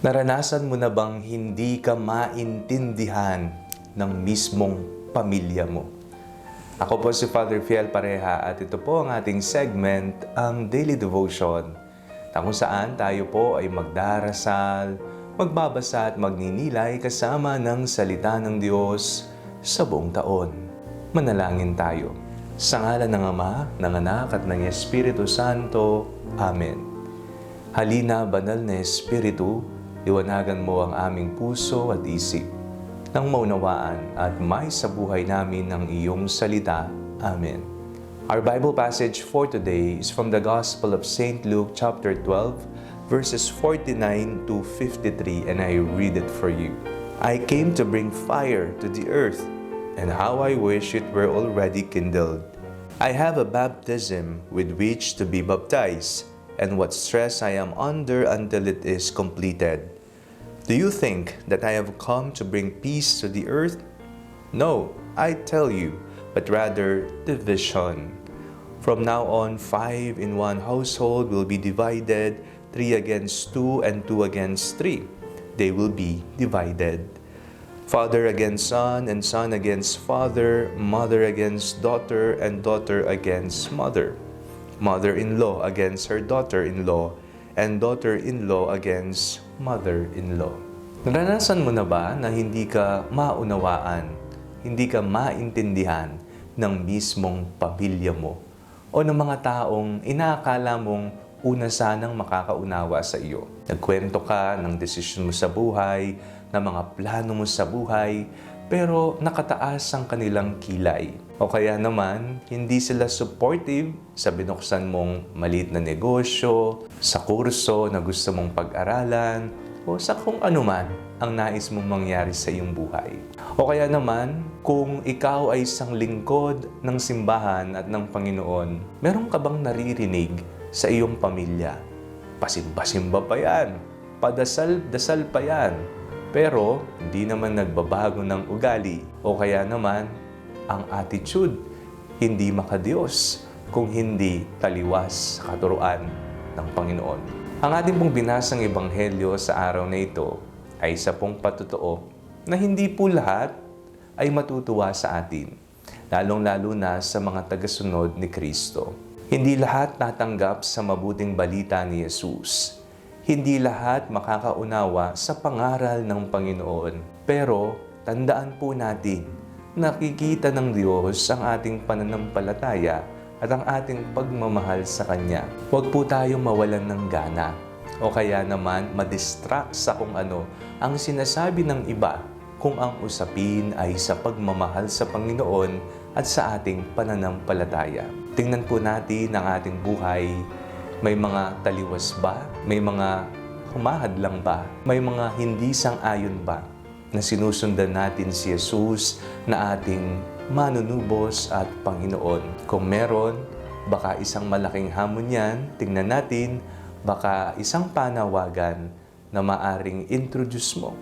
Naranasan mo na bang hindi ka maintindihan ng mismong pamilya mo? Ako po si Father Fiel Pareha at ito po ang ating segment, ang Daily Devotion, na kung saan tayo po ay magdarasal, magbabasa at magninilay kasama ng salita ng Diyos sa buong taon. Manalangin tayo. Sa ngalan ng Ama, ng Anak at ng Espiritu Santo. Amen. Halina, banal na Espiritu, liwanagan mo ang aming puso at isip, nang maunawaan at may sa buhay namin ng iyong salita. Amen. Our Bible passage for today is from the Gospel of St. Luke chapter 12, verses 49 to 53, and I read it for you. I came to bring fire to the earth, and how I wish it were already kindled. I have a baptism with which to be baptized, and what stress I am under until it is completed. Do you think that I have come to bring peace to the earth? No, I tell you, but rather division. From now on, 5 in one household will be divided, 3 against 2 and 2 against 3. They will be divided. Father against son and son against father, mother against daughter and daughter against mother. Mother-in-law against her daughter-in-law, and daughter-in-law against mother-in-law. Naranasan mo na ba na hindi ka maunawaan, hindi ka maintindihan ng mismong pamilya mo o ng mga taong inaakala mong una sanang makakaunawa sa iyo? Nagkwento ka ng desisyon mo sa buhay, ng mga plano mo sa buhay, pero nakataas ang kanilang kilay. O kaya naman, hindi sila supportive sa binuksan mong maliit na negosyo, sa kurso na gusto mong pag-aralan, o sa kung anuman ang nais mong mangyari sa iyong buhay. O kaya naman, kung ikaw ay isang lingkod ng simbahan at ng Panginoon, meron ka bang naririnig sa iyong pamilya? Pasimba-simba pa yan, padasal-dasal pa yan, pero hindi naman nagbabago ng ugali. O kaya naman, ang attitude, hindi makadiyos kung hindi taliwas sa katuruan ng Panginoon. Ang ating pong binasang ebanghelyo sa araw na ito ay isa pong patotoo na hindi po lahat ay matutuwa sa atin, lalong-lalo na sa mga tagasunod ni Kristo. Hindi lahat tatanggap sa mabuting balita ni Jesus. Hindi lahat makakaunawa sa pangaral ng Panginoon. Pero tandaan po natin, nakikita ng Diyos ang ating pananampalataya at ang ating pagmamahal sa Kanya. Huwag po tayong mawalan ng gana o kaya naman madistract sa kung ano ang sinasabi ng iba kung ang usapin ay sa pagmamahal sa Panginoon at sa ating pananampalataya. Tingnan po natin ang ating buhay. May mga taliwas ba? May mga humahadlang ba? May mga hindi sang-ayon ba na sinusundan natin si Jesus na ating manunubos at Panginoon? Kung meron, baka isang malaking hamon yan, tingnan natin, baka isang panawagan na maaring introduce mo.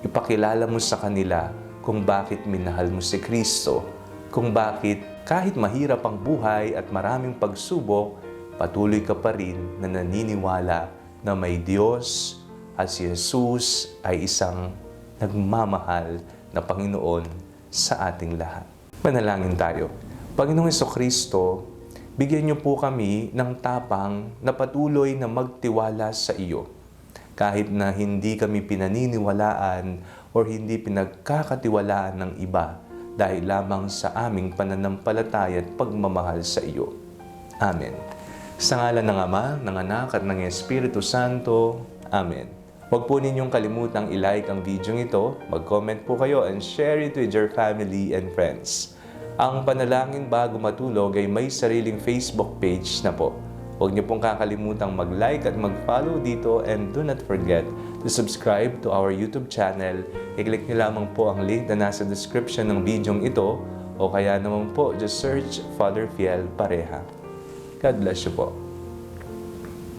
Ipakilala mo sa kanila kung bakit minahal mo si Kristo, kung bakit kahit mahirap ang buhay at maraming pagsubok, patuloy ka pa rin na naniniwala na may Diyos at si Jesus ay isang nagmamahal na Panginoon sa ating lahat. Manalangin tayo. Panginoong Jesucristo, bigyan niyo po kami ng tapang na patuloy na magtiwala sa iyo. Kahit na hindi kami pinaniniwalaan o hindi pinagkakatiwalaan ng iba dahil lamang sa aming pananampalataya at pagmamahal sa iyo. Amen. Sa ngalan ng Ama, ng Anak at ng Espiritu Santo. Amen. Huwag po ninyong kalimutang i-like ang video ito, mag-comment po kayo and share it with your family and friends. Ang Panalangin Bago Matulog ay may sariling Facebook page na po. Huwag niyo pong kakalimutang mag-like at mag-follow dito and do not forget to subscribe to our YouTube channel. I-click niyo lamang po ang link na nasa description ng video ito o kaya naman po just search Father Fiel Pareha. God bless you po.